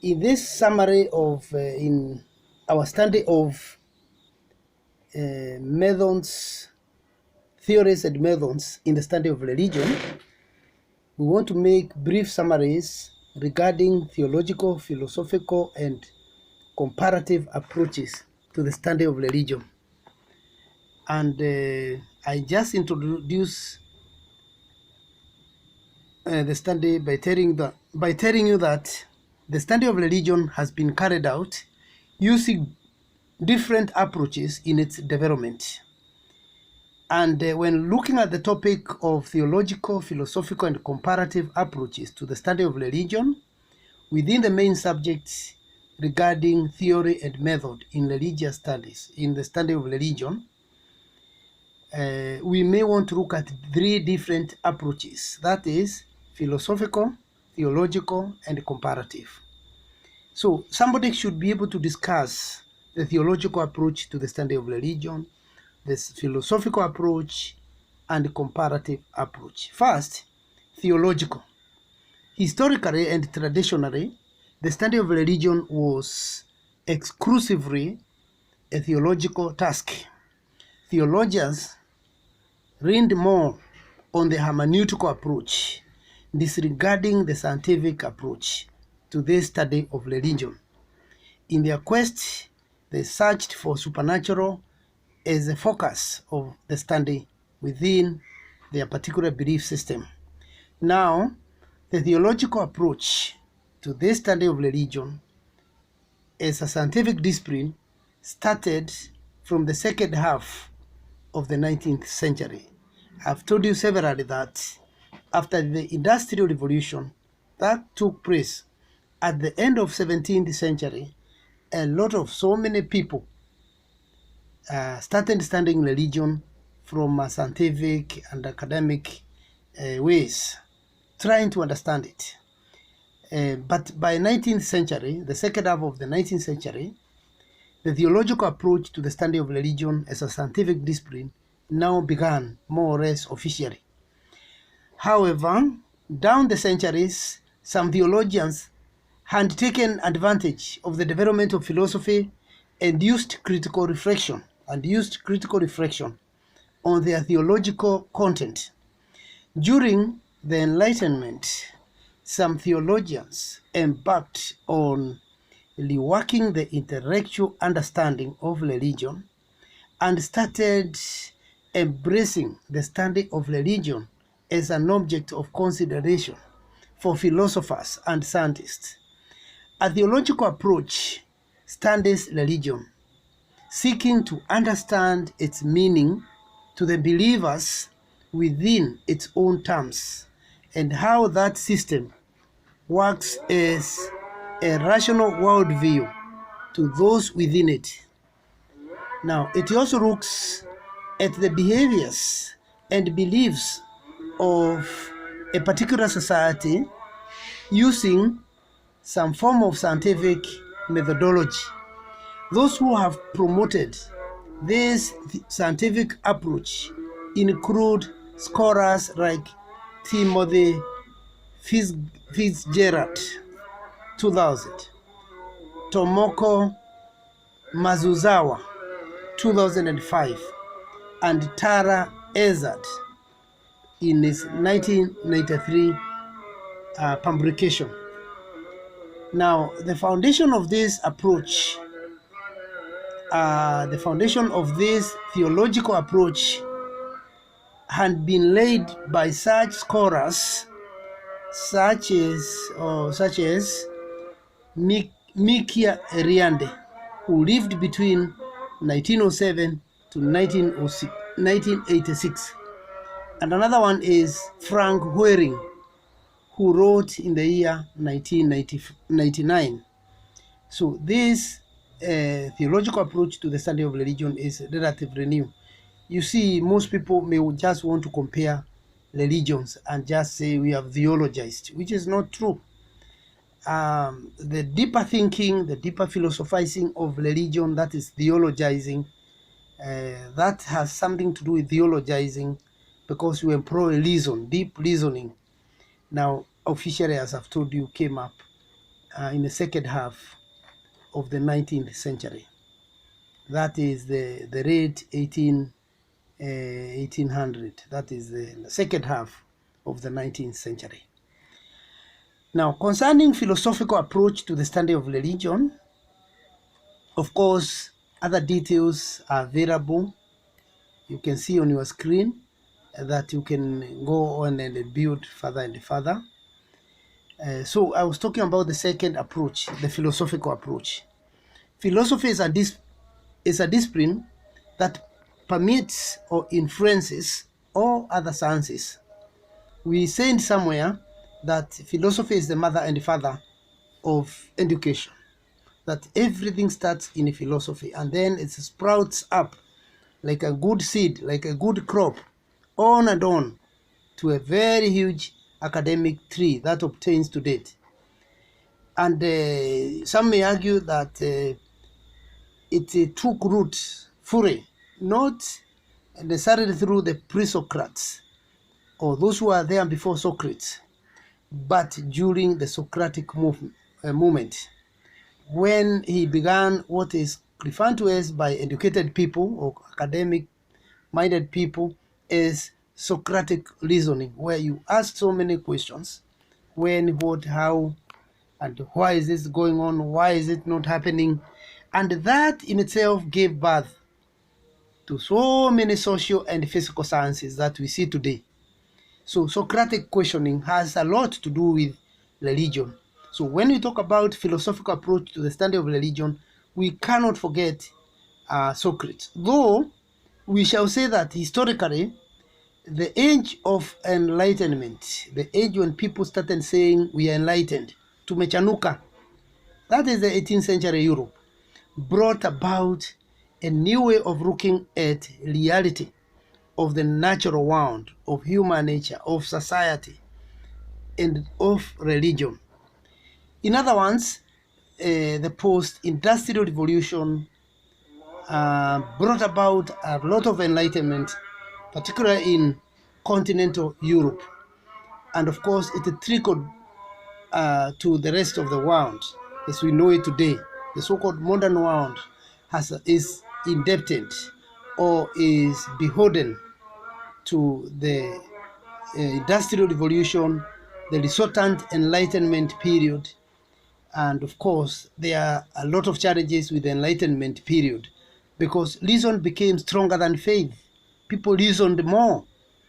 In this summary of in our study of methods, theories and methods in the study of religion, we want to make brief summaries regarding theological, philosophical, and comparative approaches to the study of religion. And I just introduce the study by telling you that the study of religion has been carried out using different approaches in its development. And when looking at the topic of theological, philosophical, and comparative approaches to the study of religion, within the main subjects regarding theory and method in religious studies, in the study of religion, we may want to look at three different approaches, that is, philosophical, theological, and comparative. So somebody should be able to discuss the theological approach to the study of religion, the philosophical approach, and the comparative approach. First, theological. Historically and traditionally, the study of religion was exclusively a theological task. Theologians leaned more on the hermeneutical approach, disregarding the scientific approach to this study of religion. In their quest, they searched for supernatural as a focus of the study within their particular belief system. Now, the theological approach to this study of religion as a scientific discipline started from the second half of the 19th century. I've told you severally that after the Industrial Revolution that took place at the end of 17th century, so many people started studying religion from scientific and academic ways, trying to understand it. But by 19th century, the second half of the 19th century, the theological approach to the study of religion as a scientific discipline now began more or less officially. However, down the centuries, some theologians had taken advantage of the development of philosophy and used critical reflection on their theological content. During the Enlightenment, some theologians embarked on reworking the intellectual understanding of religion and started embracing the study of religion as an object of consideration for philosophers and scientists. A theological approach studies religion, seeking to understand its meaning to the believers within its own terms and how that system works as a rational worldview to those within it. Now, it also looks at the behaviors and beliefs of a particular society using some form of scientific methodology. Those who have promoted this scientific approach include scholars like Timothy Fitzgerald, 2000, Tomoko Mazuzawa, 2005, and Tara Ezard in his 1993 publication. Now, the foundation of this approach, the foundation of this theological approach had been laid by such scholars such as Mikia Eriande, who lived between 1907 to 1986. And another one is Frank Waring, who wrote in the year 1999. So this theological approach to the study of religion is relatively new. You see, most people may just want to compare religions and just say we have theologized, which is not true. The deeper thinking, the deeper philosophizing of religion, that is theologizing, that has something to do with theologizing because we employ reason, deep reasoning. Now, officially, as I've told you, came up in the second half of the 19th century. That is the late 1800. That is the second half of the 19th century. Now, concerning philosophical approach to the study of religion, of course, other details are available. You can see on your screen that you can go on and build further and further. So I was talking about the second approach, the philosophical approach. Philosophy is a discipline that permits or influences all other sciences. We said somewhere that philosophy is the mother and father of education, that everything starts in philosophy and then it sprouts up like a good seed, like a good crop, on and on to a very huge academic tree that obtains to date. And some may argue that it took root fully, not necessarily through the pre-Socrates or those who were there before Socrates, but during the Socratic movement, when he began what is referred to as by educated people or academic-minded people as Socratic reasoning, where you ask so many questions: when, what, how, and why is this going on? Why is it not happening? And that in itself gave birth to so many social and physical sciences that we see today. So Socratic questioning has a lot to do with religion. So when we talk about philosophical approach to the study of religion, we cannot forget Socrates. Though we shall say that historically, the age of enlightenment, the age when people started saying we are enlightened, tumechanuka, that is the 18th century Europe, brought about a new way of looking at reality of the natural world, of human nature, of society, and of religion. In other words, the post-industrial revolution brought about a lot of enlightenment, particularly in continental Europe. And of course, it trickled to the rest of the world as we know it today. The so-called modern world is indebted or is beholden to the industrial revolution, the resultant enlightenment period. And of course, there are a lot of challenges with the enlightenment period because reason became stronger than faith. People reasoned more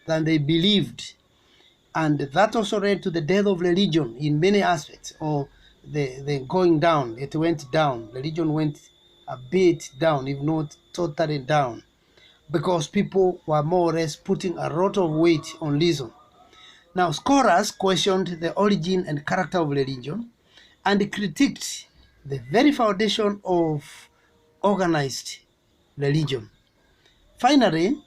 than they believed. And that also led to the death of religion in many aspects, or the going down. It went down. Religion went a bit down, if not totally down, because people were more or less putting a lot of weight on reason. Now, scholars questioned the origin and character of religion and critiqued the very foundation of organized religion. Finally,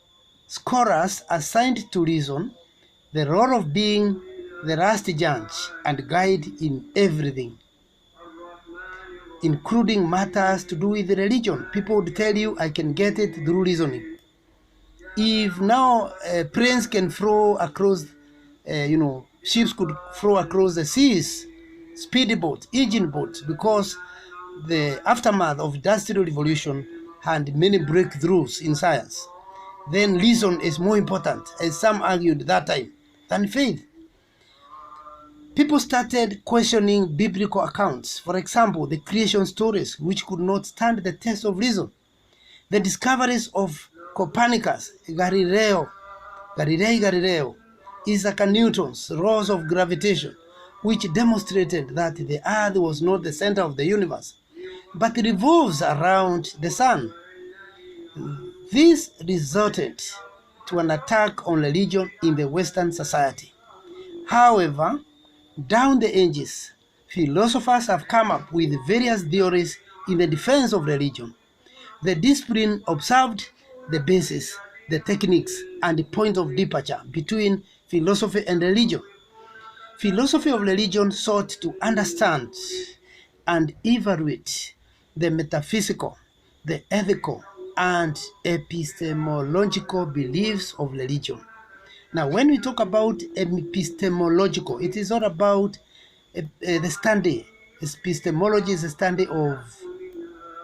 scholars assigned to reason the role of being the last judge and guide in everything, including matters to do with religion. People would tell you, I can get it through reasoning. If now planes can flow across, ships could flow across the seas, speedboats, engine boats, because the aftermath of industrial revolution had many breakthroughs in science, then reason is more important, as some argued that time, than faith. People started questioning biblical accounts. For example, the creation stories, which could not stand the test of reason. The discoveries of Copernicus, Galileo, Isaac Newton's laws of gravitation, which demonstrated that the earth was not the center of the universe, but revolves around the sun. This resulted to an attack on religion in the Western society. However, down the ages, philosophers have come up with various theories in the defense of religion. The discipline observed the basis, the techniques, and the point of departure between philosophy and religion. Philosophy of religion sought to understand and evaluate the metaphysical, the ethical, and epistemological beliefs of religion. Now, when we talk about epistemological, it is all about the study, Epistemology is a study of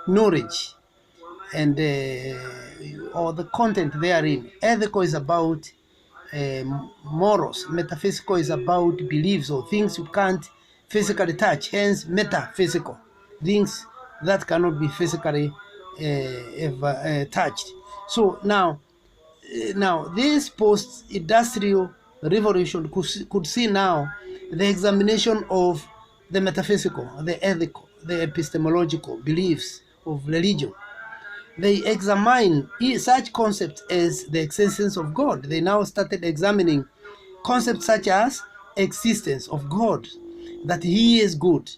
knowledge and or the content therein. Ethical is about morals. Metaphysical is about beliefs or things you can't physically touch, hence metaphysical, things that cannot be physically touched. So now this post-industrial revolution could see now the examination of the metaphysical, the ethical, the epistemological beliefs of religion. They examine such concepts as the existence of God. They now started examining concepts such as existence of God, that He is good,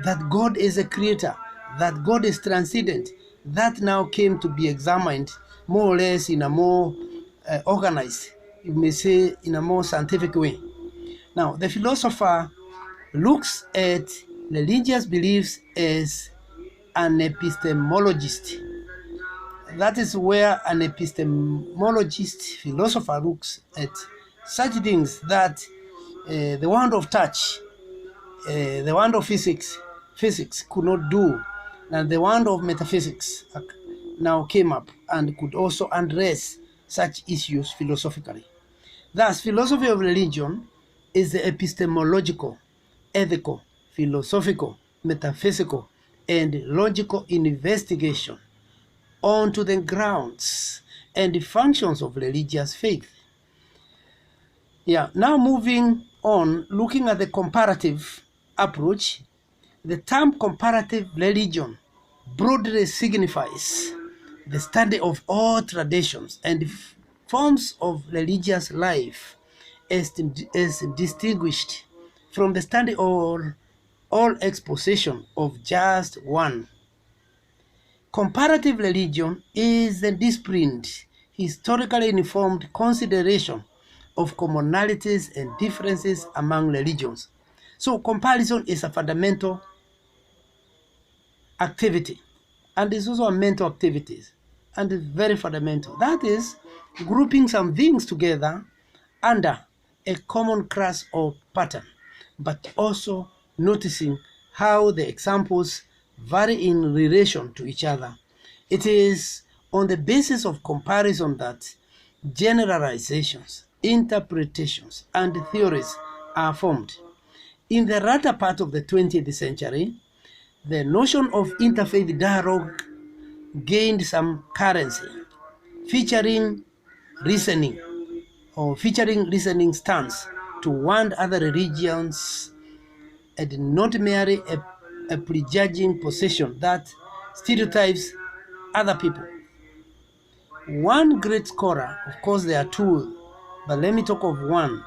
that God is a creator, that God is transcendent. That now came to be examined more or less in a more organized, you may say, in a more scientific way. Now, the philosopher looks at religious beliefs as an epistemologist. That is where an epistemologist, philosopher, looks at such things that the world of touch, the world of physics could not do, and the world of metaphysics now came up and could also address such issues philosophically. Thus, philosophy of religion is the epistemological, ethical, philosophical, metaphysical, and logical investigation onto the grounds and the functions of religious faith. Now moving on, looking at the comparative approach, the term comparative religion broadly signifies the study of all traditions and forms of religious life as distinguished from the study of all exposition of just one. Comparative religion is the disciplined, historically informed consideration of commonalities and differences among religions. So comparison is a fundamental activity, and it's also a mental activity, and it's very fundamental. That is grouping some things together under a common class or pattern, but also noticing how the examples vary in relation to each other. It is on the basis of comparison that generalizations, interpretations, and theories are formed. In the latter part of the 20th century, the notion of interfaith dialogue gained some currency, featuring listening stance to one other religions and not merely a prejudging position that stereotypes other people. One great scholar, of course there are two, but let me talk of one,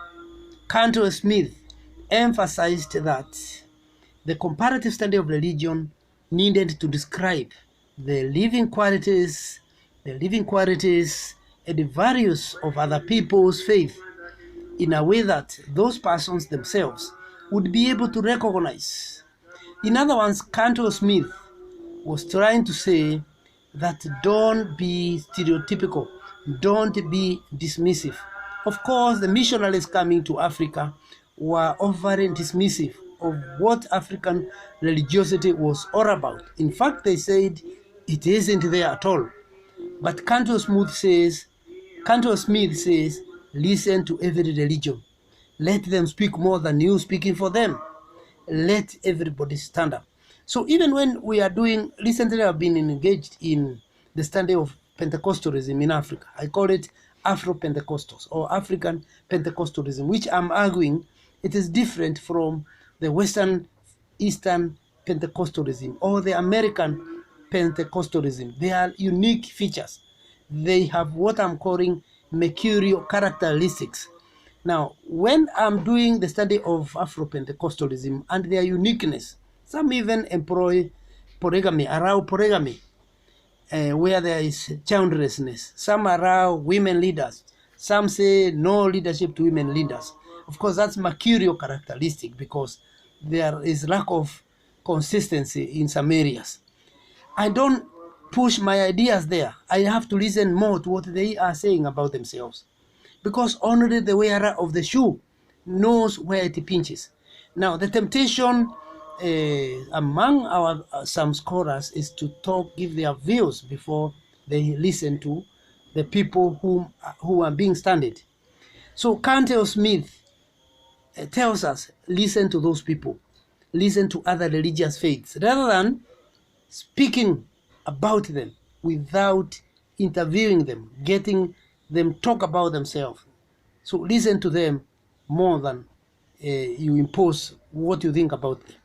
Cantwell Smith, emphasized that the comparative study of religion needed to describe the living qualities and the values of other people's faith in a way that those persons themselves would be able to recognize. In other words, Cantwell Smith was trying to say that don't be stereotypical, don't be dismissive. Of course, the missionaries coming to Africa were overly dismissive of what African religiosity was all about. In fact, they said it isn't there at all. But Cantwell Smith says, listen to every religion. Let them speak more than you speaking for them. Let everybody stand up. So even when we are doing, recently I've been engaged in the study of Pentecostalism in Africa. I call it Afro-Pentecostals or African Pentecostalism, which I'm arguing it is different from the Western Eastern Pentecostalism or the American Pentecostalism. They are unique features. They have what I'm calling mercurial characteristics. Now, when I'm doing the study of Afro-Pentecostalism and their uniqueness, some even employ polygamy, allow polygamy, where there is childlessness. Some allow women leaders. Some say no leadership to women leaders. Of course, that's mercurial characteristic because there is lack of consistency in some areas. I don't push my ideas there. I have to listen more to what they are saying about themselves, because only the wearer of the shoe knows where it pinches. Now, the temptation among our some scholars is to give their views before they listen to the people who are being studied. So Cantwell Smith tells us, listen to those people, listen to other religious faiths, rather than speaking about them without interviewing them, getting them talk about themselves. So listen to them more than you impose what you think about them.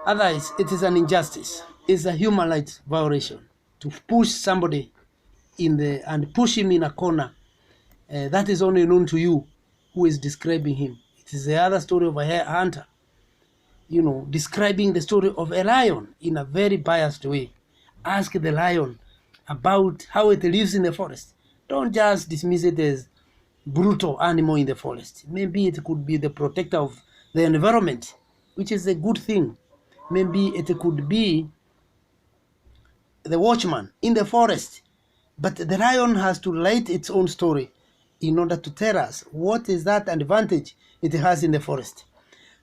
Otherwise, it is an injustice. It's a human rights violation to push somebody and push him in a corner that is only known to you who is describing him. It is the other story of a hunter, describing the story of a lion in a very biased way. Ask the lion about how it lives in the forest. Don't just dismiss it as brutal animal in the forest. Maybe it could be the protector of the environment, which is a good thing. Maybe it could be the watchman in the forest. But the lion has to write its own story in order to tell us what is that advantage it has in the forest.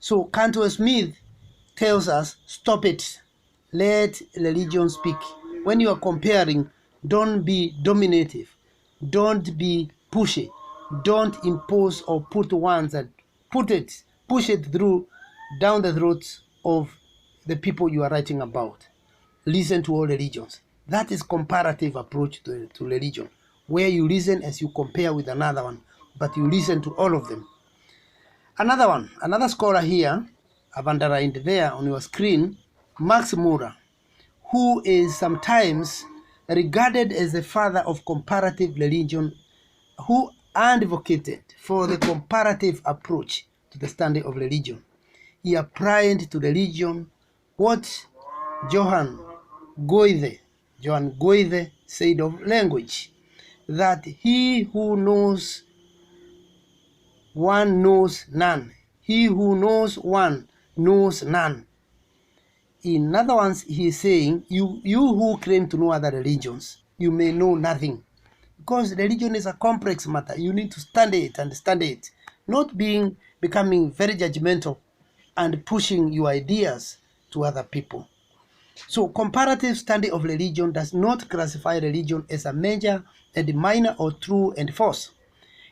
So Cantwell Smith tells us, stop it. Let religion speak. When you are comparing, don't be dominative. Don't be pushy. Don't impose or put ones and push it through down the throats of the people you are writing about. Listen to all religions. That is comparative approach to religion, where you listen as you compare with another one, but you listen to all of them. Another scholar here, I've underlined there on your screen, Max Muller, who is sometimes regarded as the father of comparative religion, who advocated for the comparative approach to the study of religion. He applied to religion what Johann Goethe said of language, that he who knows one knows none. He who knows one knows none. In other words, he is saying, you who claim to know other religions, you may know nothing. Because religion is a complex matter. You need to study it, not becoming very judgmental and pushing your ideas to other people. So comparative study of religion does not classify religion as a major and minor or true and false.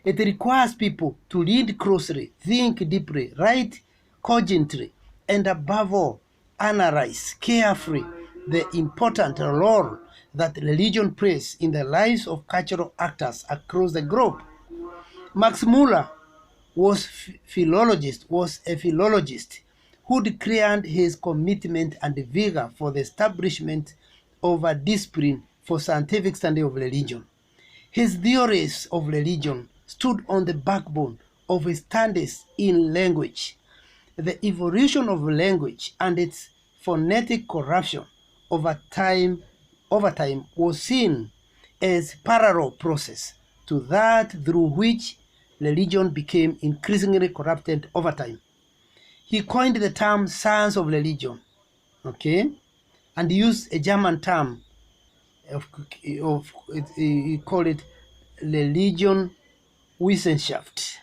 It requires people to read closely, think deeply, write cogently, and above all, analyze carefully the important role that religion plays in the lives of cultural actors across the globe. Max Muller was a philologist who declared his commitment and vigor for the establishment of a discipline for scientific study of religion. His theories of religion stood on the backbone of his studies in language. The evolution of language and its phonetic corruption over time was seen as a parallel process to that through which religion became increasingly corrupted over time. He coined the term science of religion, and used a German term he called it Religionswissenschaft,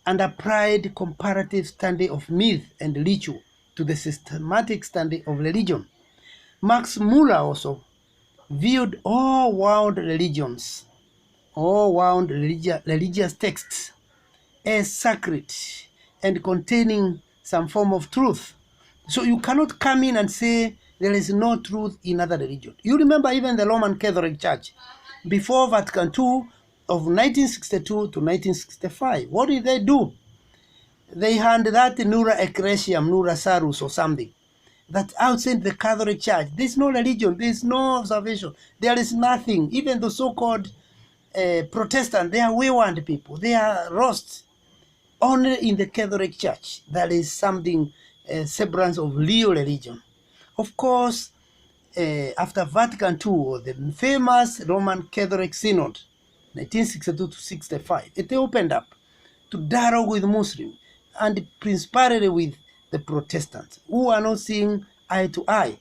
and applied comparative study of myth and ritual to the systematic study of religion. Max Muller also viewed all world religious texts as sacred and containing some form of truth. So you cannot come in and say there is no truth in other religions. You remember even the Roman Catholic Church, before Vatican II of 1962 to 1965, what did they do? They had that Nura Ecclesiam, Nura Salus or something, that outside the Catholic Church, there is no religion, there is no salvation, there is nothing. Even the so-called Protestant, they are wayward people, they are lost. Only in the Catholic Church there is something, semblance of real religion. Of course, after Vatican II, the famous Roman Catholic Synod, 1962 to 65, it opened up to dialogue with Muslims and principally with the Protestants, who are not seeing eye to eye.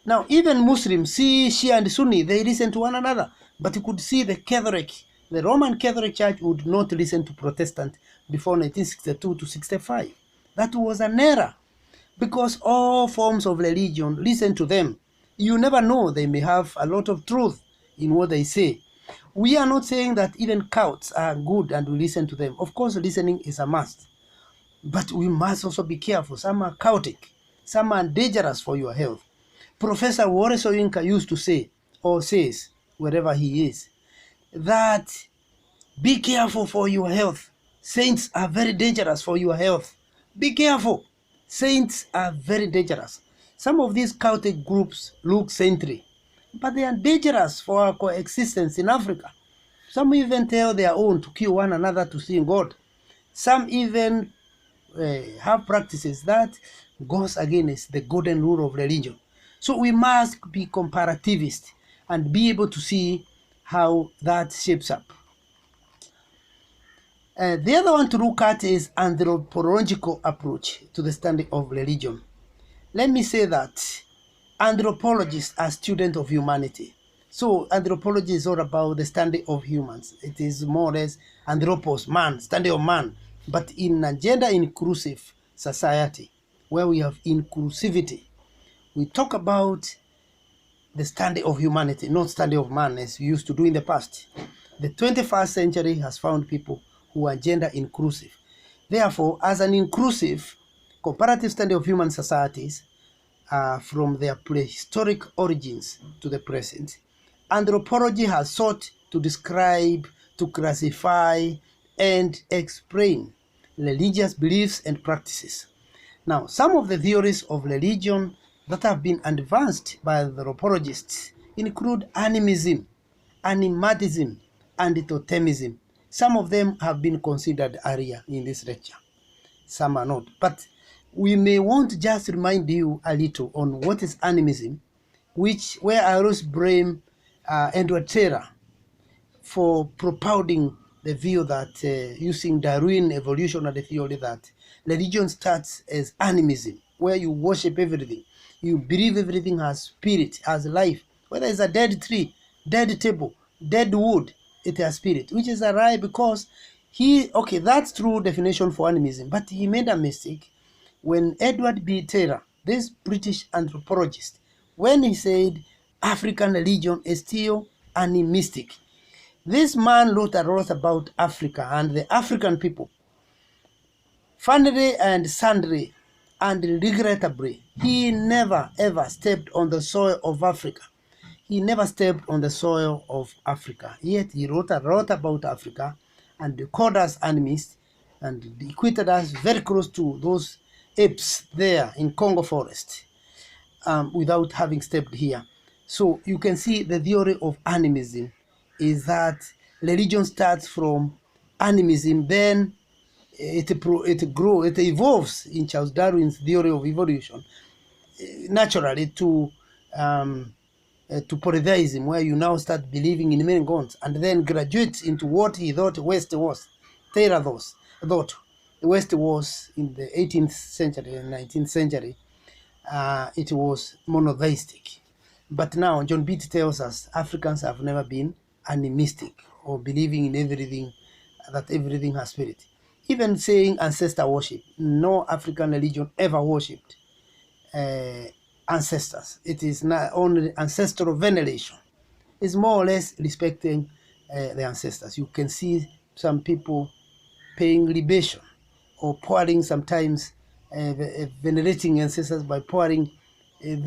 Now, even Muslims, Shia and Sunni, they listen to one another, but you could see the Roman Catholic Church would not listen to Protestant before 1962 to 65. That was an error. because all forms of religion, listen to them. You never know, they may have a lot of truth in what they say. We are not saying that even cults are good and we listen to them. Of course, listening is a must. But we must also be careful. Some are cultic. Some are dangerous for your health. Professor Wole Soyinka used to say, or says, wherever he is, that be careful for your health. Saints are very dangerous for your health. Be careful. Saints are very dangerous. Some of these cultic groups look saintly, but they are dangerous for our coexistence in Africa. Some even tell their own to kill one another to see God. Some even have practices that goes against the golden rule of religion. So we must be comparativist and be able to see how that shapes up. The other one to look at is anthropological approach to the study of religion. Let me say that anthropologists are students of humanity. So anthropology is all about the study of humans. It is more or less anthropos, man, study of man. But in a gender-inclusive society, where we have inclusivity, we talk about the study of humanity, not study of man as we used to do in the past. The 21st century has found people who are gender inclusive. Therefore, as an inclusive comparative study of human societies, from their prehistoric origins to the present, anthropology has sought to describe, to classify, and explain religious beliefs and practices. Now, some of the theories of religion that have been advanced by anthropologists include animism, animatism, and totemism. Some of them have been considered earlier in this lecture. Some are not. But we may want to just remind you a little on what is animism, where I always blame Edward Taylor for propounding the view that using Darwin evolutionary theory that religion starts as animism, where you worship everything. You believe everything has spirit, has life. Whether it's a dead tree, dead table, dead wood, it has spirit, which is a lie because that's true definition for animism, but he made a mistake when Edward B. Taylor, this British anthropologist, when he said African religion is still animistic. This man wrote a lot about Africa and the African people. Funnily and sundry and regrettably, he never ever stepped on the soil of Africa. He never stepped on the soil of Africa. Yet he wrote a lot about Africa and called us animists and equated us very close to those apes there in Congo forest without having stepped here. So you can see the theory of animism is that religion starts from animism, then it evolves in Charles Darwin's theory of evolution naturally to polytheism, where you now start believing in many gods, and then graduates into what he thought West was. Taylor thought the West was in the 18th century and 19th century. It was monotheistic. But now John Beat tells us Africans have never been animistic or believing in everything, that everything has spirit. Even saying ancestor worship, no African religion ever worshipped ancestors. It is not only ancestral veneration. It's more or less respecting the ancestors. You can see some people paying libation or pouring sometimes venerating ancestors by pouring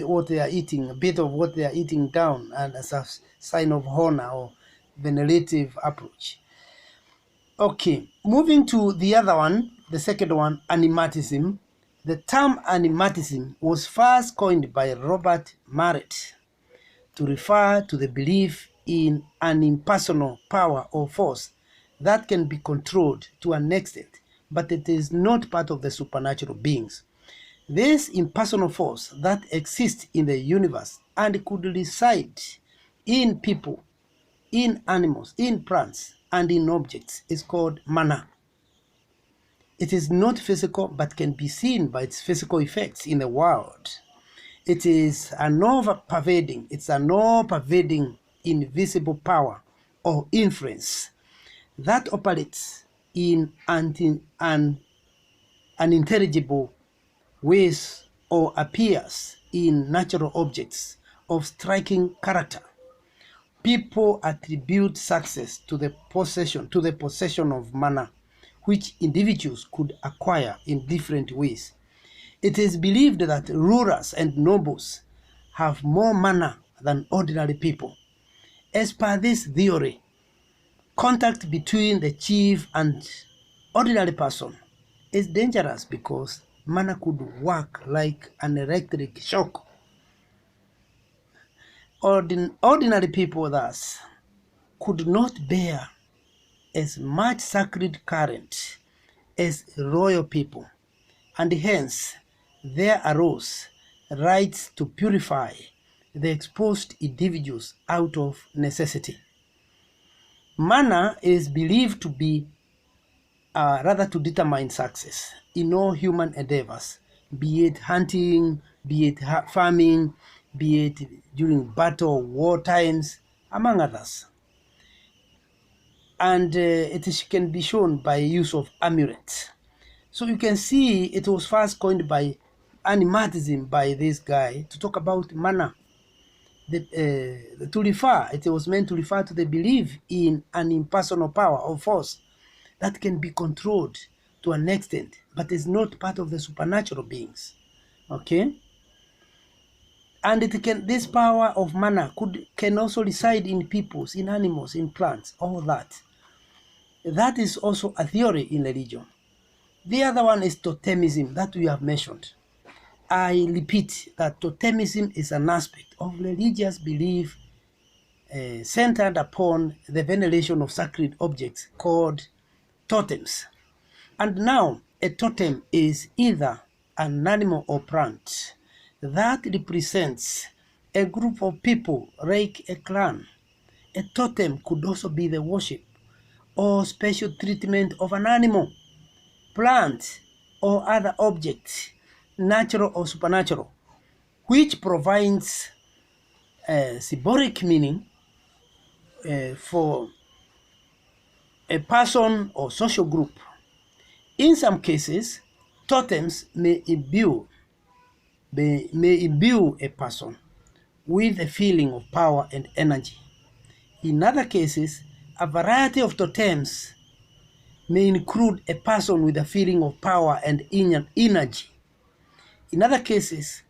what they are eating, a bit of what they are eating down, and as a sign of honor or venerative approach. Okay, moving to the other one, the second one, animatism. The term animatism was first coined by Robert Marett to refer to the belief in an impersonal power or force that can be controlled to an extent, but it is not part of the supernatural beings. This impersonal force that exists in the universe and could reside in people, in animals, in plants, and in objects is called mana. It is not physical but can be seen by its physical effects in the world. It is an all-pervading, invisible power or influence that operates in unintelligible ways or appears in natural objects of striking character. People attribute success to the possession of manna, which individuals could acquire in different ways. It is believed that rulers and nobles have more manna than ordinary people. As per this theory, contact between the chief and ordinary person is dangerous because manna could work like an electric shock. Ordinary people thus could not bear as much sacred current as royal people, and hence there arose rites to purify the exposed individuals out of necessity. Manna is believed to be rather to determine success in all human endeavors, be it hunting, be it farming, be it during battle or war times, among others. And it can be shown by use of amulets. So you can see it was first coined by Animatism by this guy to talk about manna. It was meant to refer to the belief in an impersonal power or force that can be controlled to an extent, but is not part of the supernatural beings. Okay? And this power of manna can also reside in peoples, in animals, in plants, all that. That is also a theory in religion. The other one is Totemism that we have mentioned. I repeat that Totemism is an aspect of religious belief centered upon the veneration of sacred objects called totems. And now, a totem is either an animal or plant that represents a group of people like a clan. A totem could also be the worship or special treatment of an animal, plant, or other object, natural or supernatural, which provides symbolic meaning for a person or social group. In some cases, totems may imbue a person with a feeling of power and energy. In other cases, a variety of totems may include a person with a feeling of power and energy. In other cases,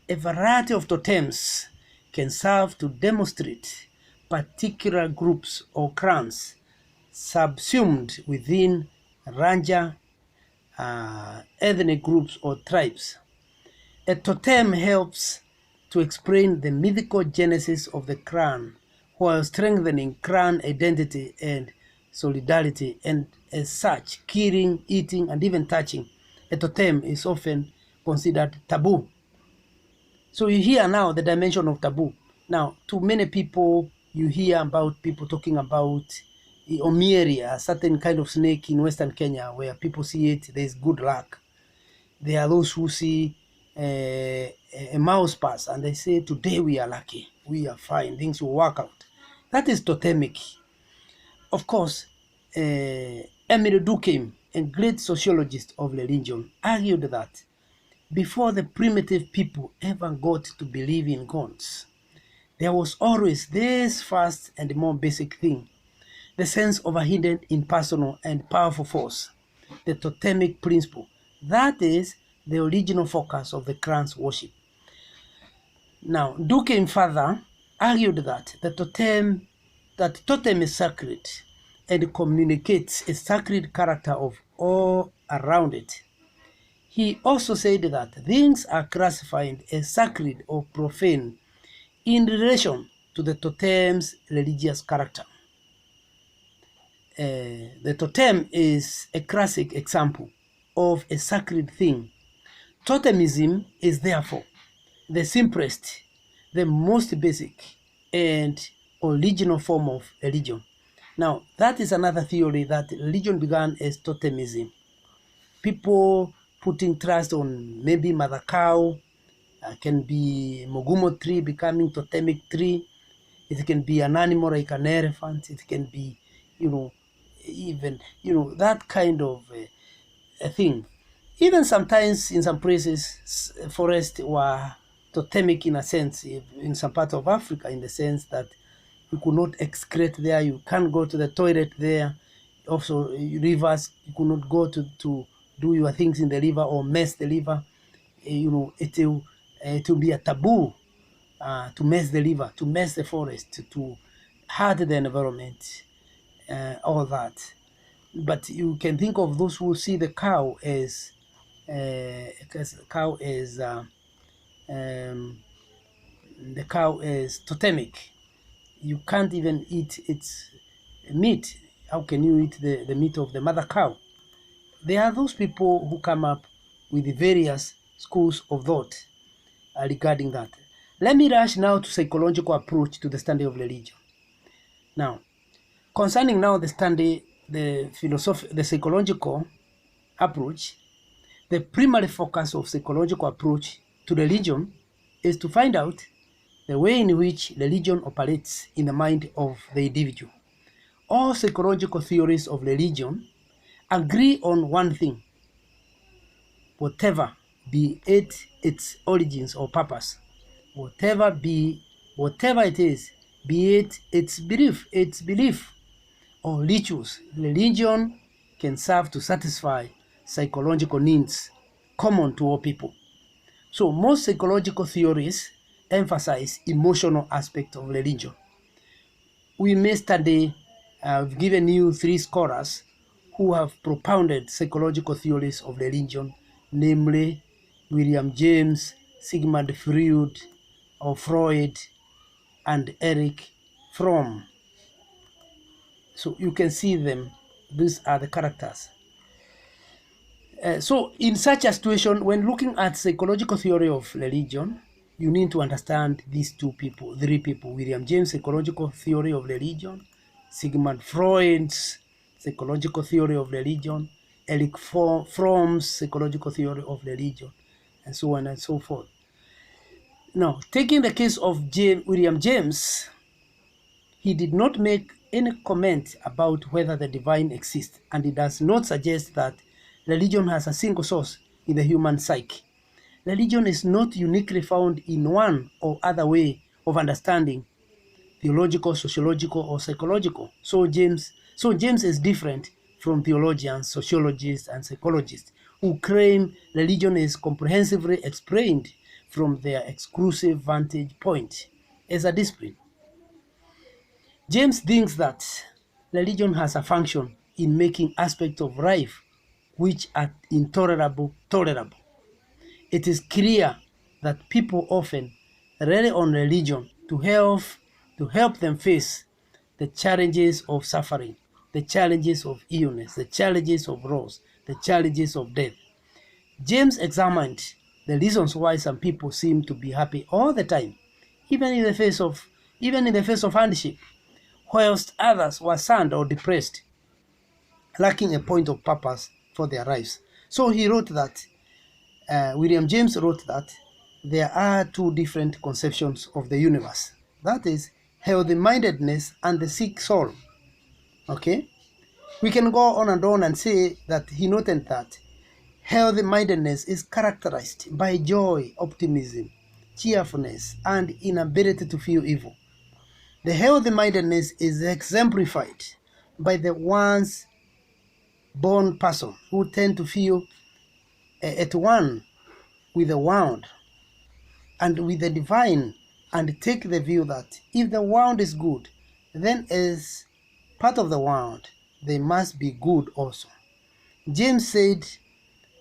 a variety of totems can serve to demonstrate particular groups or clans subsumed within larger ethnic groups or tribes. A totem helps to explain the mythical genesis of the clan while strengthening clan identity and solidarity, and as such, killing, eating, and even touching a totem is often considered taboo. So you hear now the dimension of taboo. Now, to many people, you hear about people talking about Omieri, a certain kind of snake in Western Kenya, where people see it, there's good luck. There are those who see a mouse pass and they say, today we are lucky, we are fine, things will work out. That is totemic. Of course, Emile Durkheim, a great sociologist of religion, argued that before the primitive people ever got to believe in gods, there was always this first and more basic thing, the sense of a hidden, impersonal, and powerful force, the totemic principle. That is the original focus of the clan's worship. Now, Durkheim further argued that totem is sacred and communicates a sacred character of all around it. He also said that things are classified as sacred or profane in relation to the totem's religious character. The totem is a classic example of a sacred thing. Totemism is therefore the simplest, the most basic, and original form of religion. Now, that is another theory that religion began as totemism. People putting trust on maybe mother cow, can be mogumo tree becoming totemic tree. It can be an animal like an elephant. It can be, even, that kind of a thing. Even sometimes in some places, forests were totemic in a sense, in some parts of Africa, in the sense that you could not excrete there, you can't go to the toilet there. Also, rivers, you could not go to do your things in the river or mess the river. It will be a taboo to mess the river, to mess the forest, to hurt the environment, all that. But you can think of those who see the cow as the cow is totemic. You can't even eat its meat. How can you eat the meat of the mother cow? There are those people who come up with various schools of thought regarding that. Let me rush now to psychological approach to the study of religion. Now, concerning now the study, the psychological approach, the primary focus of psychological approach to religion is to find out the way in which religion operates in the mind of the individual. All psychological theories of religion agree on one thing: whatever be it its origins or purpose, whatever it is, be it its belief or rituals, religion can serve to satisfy psychological needs common to all people. So most psychological theories emphasize emotional aspect of religion. We may study, I've given you 3 scholars who have propounded psychological theories of religion, namely William James, Sigmund Freud, and Erich Fromm. So you can see them. These are the characters. So in such a situation, when looking at psychological theory of religion, you need to understand these 3 people. William James' psychological theory of religion, Sigmund Freud's psychological theory of religion, Erich Fromm's psychological theory of religion, and so on and so forth. Now, taking the case of William James, he did not make any comment about whether the divine exists, and he does not suggest that religion has a single source in the human psyche. Religion is not uniquely found in one or other way of understanding, theological, sociological, or psychological. So James is different from theologians, sociologists, and psychologists who claim religion is comprehensively explained from their exclusive vantage point as a discipline. James thinks that religion has a function in making aspects of life which are intolerable tolerable. It is clear that people often rely on religion to help them face the challenges of suffering, the challenges of illness, the challenges of loss, the challenges of death. James examined the reasons why some people seem to be happy all the time, even in the face of hardship, whilst others were sad or depressed, lacking a point of purpose for their lives. So he wrote that, William James wrote that there are 2 different conceptions of the universe. That is, healthy-mindedness and the sick soul. Okay? We can go on and say that he noted that healthy-mindedness is characterized by joy, optimism, cheerfulness, and inability to feel evil. The healthy-mindedness is exemplified by the once born person who tend to feel at one with the world and with the divine, and take the view that if the world is good, then as part of the world, they must be good also. James said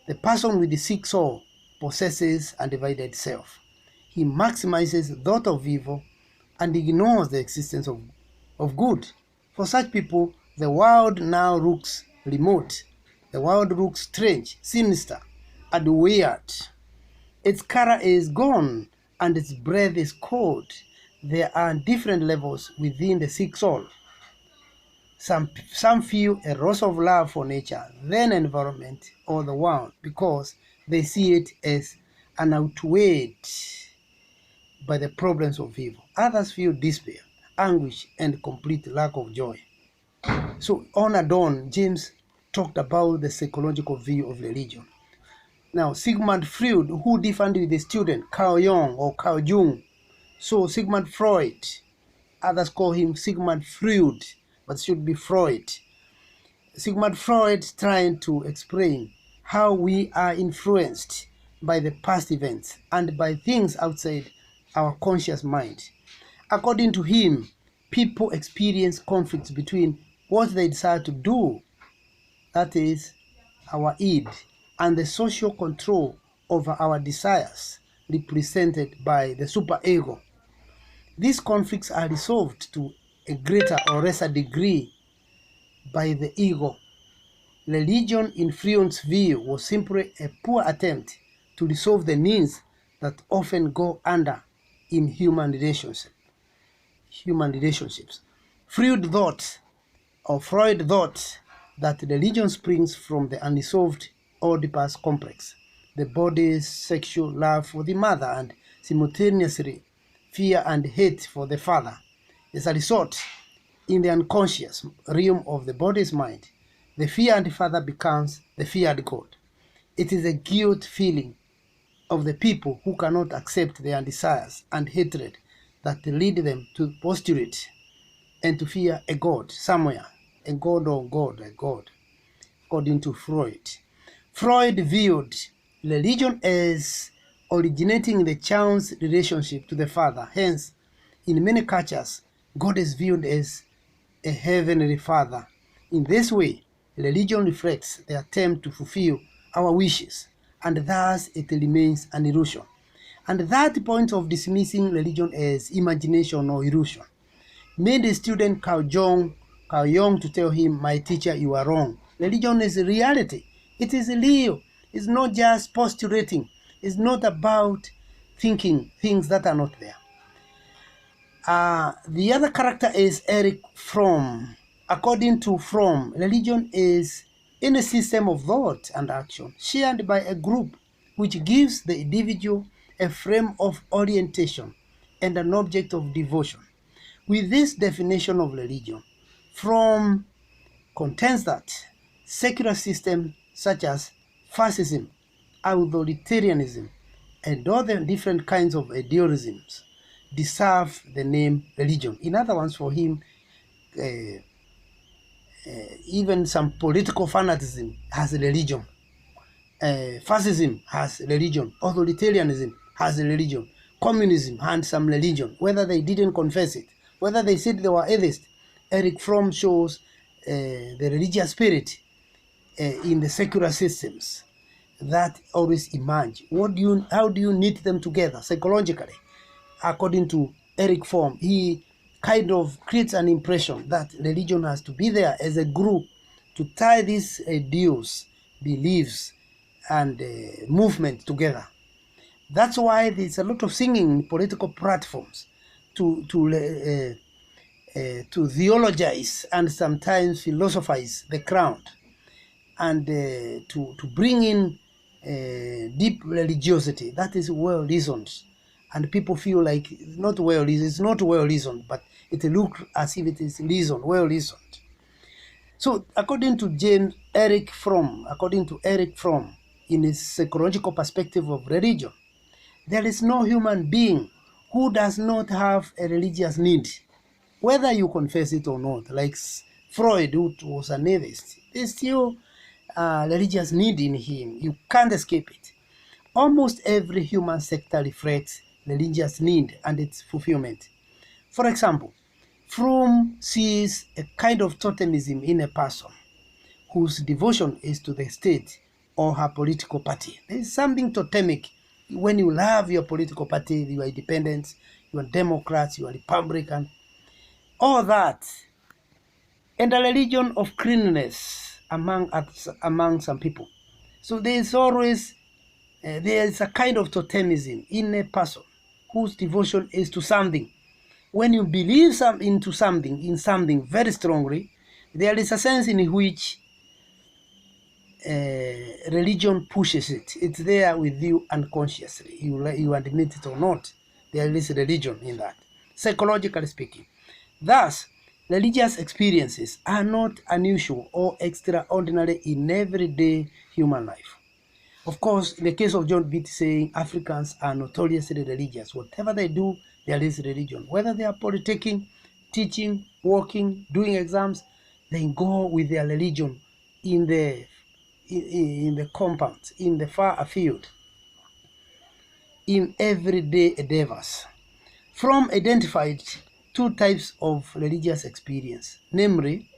the person with the sick soul possesses undivided self. He maximizes thought of evil and ignores the existence of good. For such people, the world now looks remote. The world looks strange, sinister, and weird. Its color is gone, and its breath is cold. There are different levels within the sick soul. Some feel a loss of love for nature, then environment, or the world, because they see it as an outweighed by the problems of evil. Others feel despair, anguish, and complete lack of joy. So on and on, James talked about the psychological view of religion. Now, Sigmund Freud, who differed with the student Carl Jung or Carl Jung. So Sigmund Freud, others call him Sigmund Freud, but it should be Freud. Sigmund Freud trying to explain how we are influenced by the past events and by things outside our conscious mind. According to him, people experience conflicts between what they desire to do, that is, our id, and the social control over our desires, represented by the superego. These conflicts are resolved to a greater or lesser degree by the ego. Religion, in Freud's view, was simply a poor attempt to resolve the needs that often go under in human relationships. Freud thought that religion springs from the unresolved Oedipus complex, the body's sexual love for the mother and simultaneously fear and hate for the father. As a result, in the unconscious realm of the body's mind, the feared father becomes the feared God. It is a guilt feeling of the people who cannot accept their desires and hatred that lead them to postulate and to fear a God somewhere, a God, according to Freud. Freud viewed religion as originating in the child's relationship to the father. Hence, in many cultures, God is viewed as a heavenly father. In this way, religion reflects the attempt to fulfill our wishes, and thus it remains an illusion. And that point of dismissing religion as imagination or illusion made the student Carl Jung to tell him, "My teacher, you are wrong. Religion is a reality. It is real. It's not just postulating. It's not about thinking things that are not there." The other character is Erich Fromm. According to Fromm, religion is any system of thought and action shared by a group which gives the individual a frame of orientation and an object of devotion. With this definition of religion, Fromm contends that secular systems such as fascism, authoritarianism, and other different kinds of idealisms deserve the name religion. In other words, for him, even some political fanaticism has a religion. Fascism has a religion. Authoritarianism has a religion. Communism had some religion, whether they didn't confess it, whether they said they were atheists. Erich Fromm shows the religious spirit in the secular systems that always emerge. How do you knit them together psychologically? According to Erich Fromm, he kind of creates an impression that religion has to be there as a group to tie these ideals, beliefs, and movement together. That's why there's a lot of singing in political platforms to theologize and sometimes philosophize the crowd, and to bring in deep religiosity that is well reasoned, and people feel like it's not well reasoned, but it looks as if it is well reasoned. So according to Erich Fromm, in his psychological perspective of religion, there is no human being who does not have a religious need, whether you confess it or not. Like Freud, who was an atheist, there's still a religious need in him. You can't escape it. Almost every human sector reflects religious need and its fulfillment. For example, Fromm sees a kind of totemism in a person whose devotion is to the state or her political party. There is something totemic when you love your political party, you are independent, you are Democrats, you are Republican, all that, and a religion of cleanliness among some people. So there is always there is a kind of totemism in a person whose devotion is to something. When you believe in something very strongly, there is a sense in which religion pushes it. It's there with you unconsciously. You admit it or not, there is religion in that, psychologically speaking. Thus, religious experiences are not unusual or extraordinary in everyday human life. Of course, in the case of John Beatty saying Africans are notoriously religious. Whatever they do, there is religion. Whether they are politicking, teaching, working, doing exams, they go with their religion in the compounds, in the far afield, in everyday endeavors. Fromm identified two types of religious experience, namely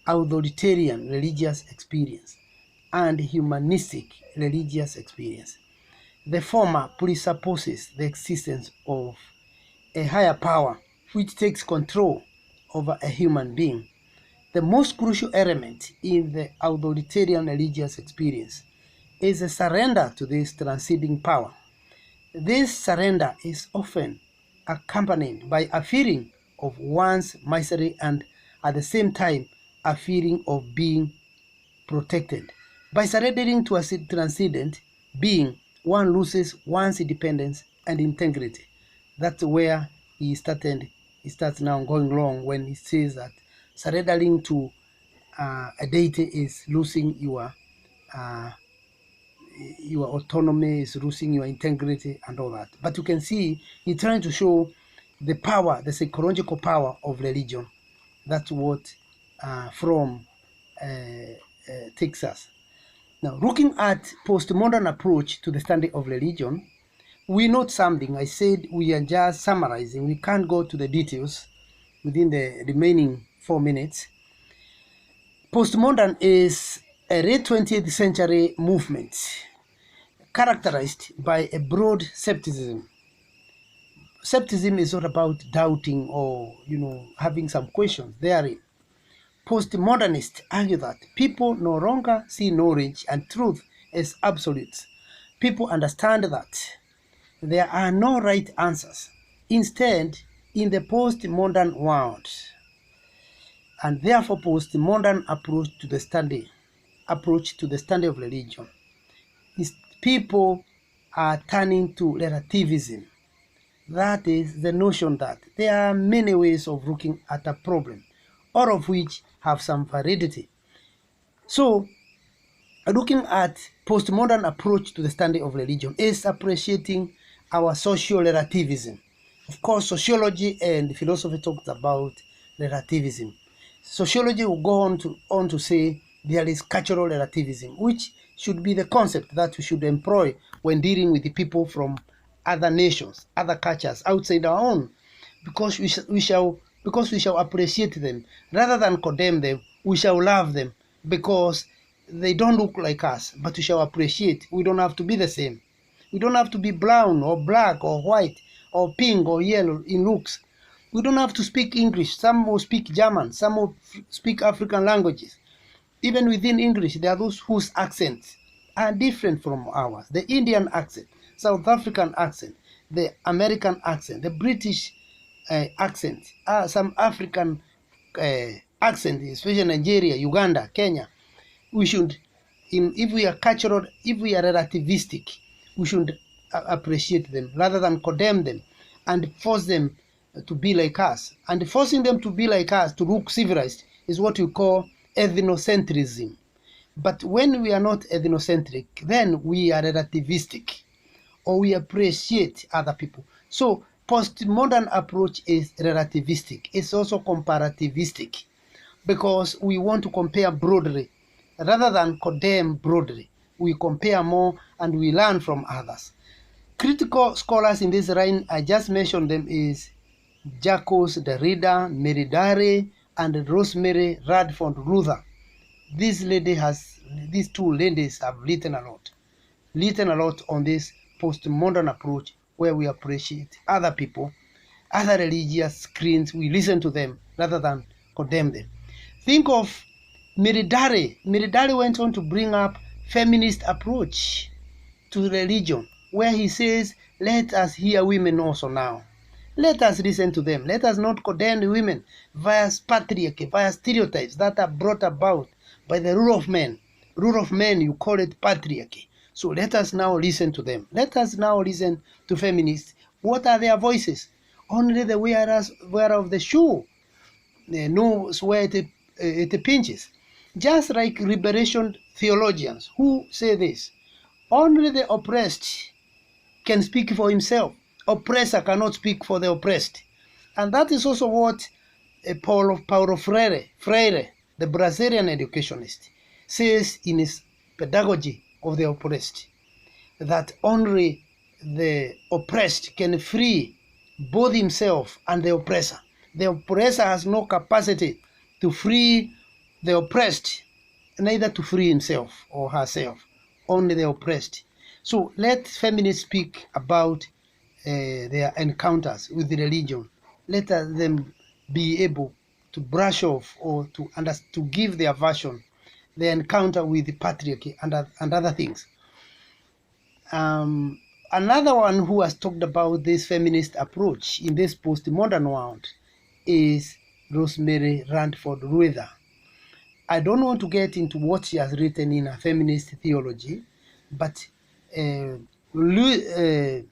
authoritarian religious experience and humanistic religious experience. The former presupposes the existence of a higher power which takes control over a human being. The most crucial element in the authoritarian religious experience is a surrender to this transcending power. This surrender is often accompanied by a feeling of one's misery and at the same time a feeling of being protected. By surrendering to a transcendent being, one loses one's independence and integrity. That's where he starts now going wrong when he says that surrendering to a deity is losing your autonomy, is losing your integrity and all that. But you can see he's trying to show the power, the psychological power of religion. That's what Fromm takes us. Now, looking at postmodern approach to the study of religion, we note something. I said we are just summarizing. We can't go to the details within the remaining 4 minutes. Postmodern is a late 20th century movement characterized by a broad skepticism. Skepticism is not about doubting or, having some questions therein. Postmodernists argue that people no longer see knowledge and truth as absolutes. People understand that there are no right answers. Instead, in the postmodern world, and therefore postmodern approach to the study of religion, is people are turning to relativism. That is the notion that there are many ways of looking at a problem, all of which have some validity. So, looking at postmodern approach to the study of religion is appreciating our social relativism. Of course, sociology and philosophy talks about relativism. Sociology will go on to say there is cultural relativism, which should be the concept that we should employ when dealing with the people from other nations, other cultures outside our own, because we shall appreciate them rather than condemn them. We shall love them because they don't look like us, but we shall appreciate. We don't have to be the same. We don't have to be brown or black or white or pink or yellow in looks. We don't have to speak English. Some will speak German, some will speak African languages. Even within English, there are those whose accents are different from ours. The Indian accent, South African accent, the American accent, the British accent, some African accent, especially Nigeria, Uganda, Kenya. We should, if we are cultural, if we are relativistic, we should appreciate them rather than condemn them and force them to be like us. And forcing them to be like us, to look civilized, is what we call ethnocentrism. But when we are not ethnocentric, then we are relativistic, or we appreciate other people. So postmodern approach is relativistic. It's also comparativistic, because we want to compare broadly rather than condemn broadly. We compare more and we learn from others. Critical scholars in this line, I just mentioned them, is Jacques Derrida, Meridare, and Rosemary Radford Luther. These two ladies have written a lot on this postmodern approach, where we appreciate other people, other religious creeds. We listen to them rather than condemn them. Think of Meridare. Meridare went on to bring up feminist approach to religion, where he says, let us hear women also now. Let us listen to them. Let us not condemn women via patriarchy, via stereotypes that are brought about by the rule of men. Rule of men, you call it patriarchy. So let us now listen to them. Let us now listen to feminists. What are their voices? Only the wearer of the shoe knows where it pinches. Just like liberation theologians who say this, Only the oppressed can speak for himself. Oppressor cannot speak for the oppressed. And that is also what Paulo Freire, the Brazilian educationist, says in his Pedagogy of the Oppressed, that only the oppressed can free both himself and the oppressor. The oppressor has no capacity to free the oppressed, neither to free himself or herself, only the oppressed. So let feminists speak about their encounters with the religion. Let them be able to brush off or to give their version, their encounter with the patriarchy and other things. Another one who has talked about this feminist approach in this postmodern world is Rosemary Radford Ruether. I don't want to get into what she has written in her feminist theology, but Rosemary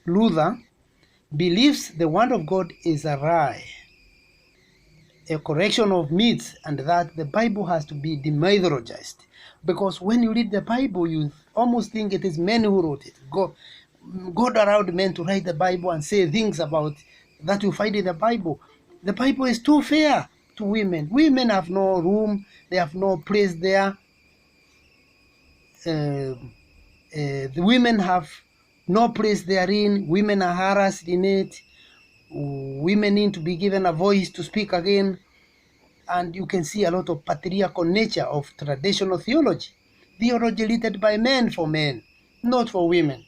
Luther believes the Word of God is a lie, a correction of myths, and that the Bible has to be demythologized. Because when you read the Bible, you almost think it is men who wrote it. God allowed men to write the Bible and say things about that you find in the Bible. The Bible is too fair to women. Women have no room, they have no place there. The women have no place therein. Women are harassed in it. Women need to be given a voice to speak again. And you can see a lot of patriarchal nature of traditional theology. Theology led by men for men, not for women.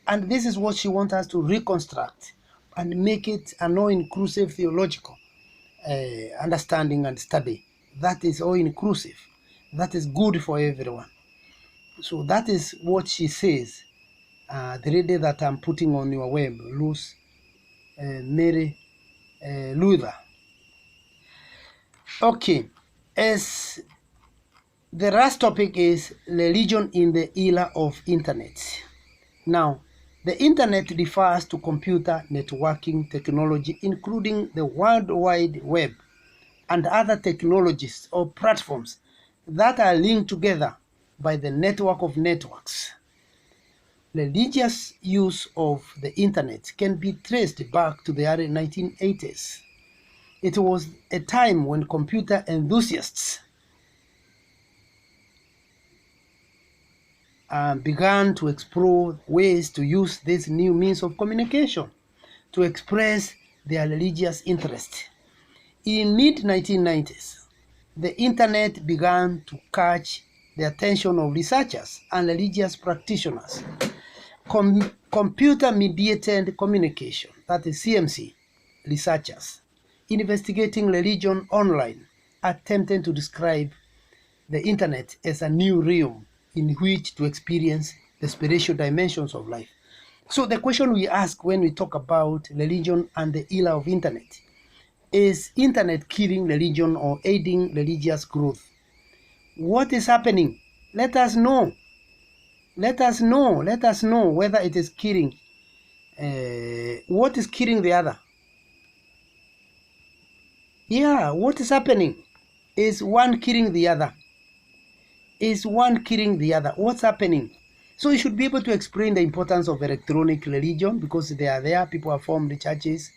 And this is what she wants us to reconstruct and make it a more inclusive theological understanding and study. That is all inclusive. That is good for everyone. So that is what she says. The lady that I'm putting on your web, Mary Luther. Okay, as the last topic is religion in the era of internet. Now, the internet refers to computer networking technology, including the World Wide Web and other technologies or platforms that are linked together by the network of networks. Religious use of the internet can be traced back to the early 1980s. It was a time when computer enthusiasts began to explore ways to use this new means of communication to express their religious interest. In mid-1990s, the internet began to catch the attention of researchers and religious practitioners. Computer-mediated communication, that is CMC, researchers investigating religion online attempting to describe the internet as a new realm in which to experience the spiritual dimensions of life. So the question we ask when we talk about religion and the era of internet is internet killing religion or aiding religious growth? What is happening? Let us know. Let us know. Let us know whether it is killing. What is killing the other? Yeah, what is happening? Is one killing the other? Is one killing the other? What's happening? So you should be able to explain the importance of electronic religion because they are there. People have formed churches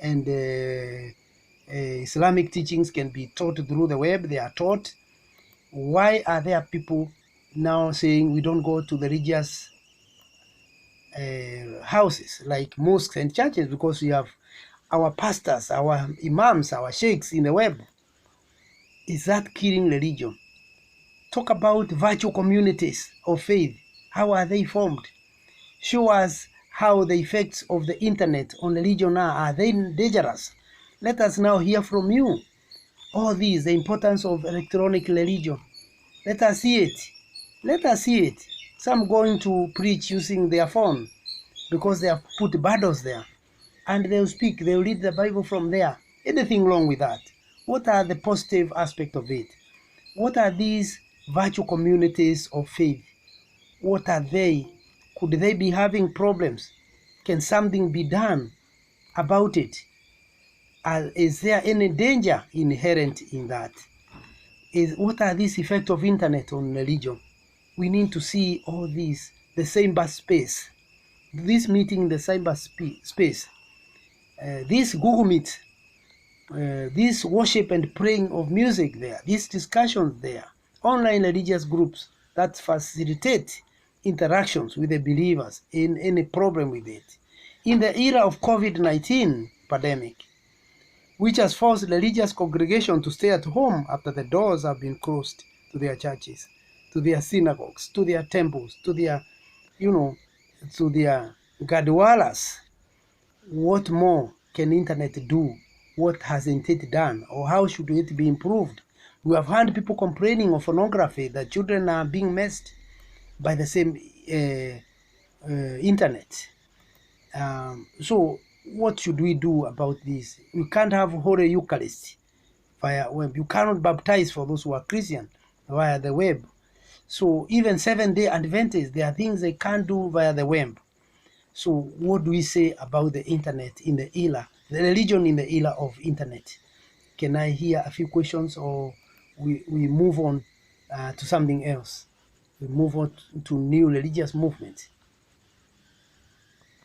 and Islamic teachings can be taught through the web. They are taught. Why are there people now saying we don't go to the religious houses like mosques and churches because we have our pastors, our imams, our sheikhs in the web? Is that killing religion? Talk about virtual communities of faith. How are they formed? Show us how the effects of the internet on religion are. Are they dangerous? Let us now hear from you. All these, the importance of electronic religion. Let us see it. Let us see it. Some going to preach using their phone because they have put bundles there. And they'll speak, they'll read the Bible from there. Anything wrong with that? What are the positive aspects of it? What are these virtual communities of faith? What are they? Could they be having problems? Can something be done about it? Is there any danger inherent in that? is what are these effects of internet on religion? We need to see all these, the cyberspace, this meeting in the cyberspace, this Google Meet, this worship and praying of music there, these discussions there, online religious groups that facilitate interactions with the believers in any problem with it. In the era of COVID-19 pandemic, which has forced religious congregations to stay at home after the doors have been closed to their churches, to their synagogues, to their temples, to their, to their gadwalas. What more can internet do? What hasn't it done? Or how should it be improved? We have heard people complaining of pornography, that children are being messed by the same internet. So what should we do about this? We can't have Holy Eucharist via web. You cannot baptize for those who are Christian via the web. So even Seventh-day Adventists, there are things they can't do via the web. So what do we say about the internet in the era, the religion in the era of internet? Can I hear a few questions, or we move on to something else? We move on to new religious movement.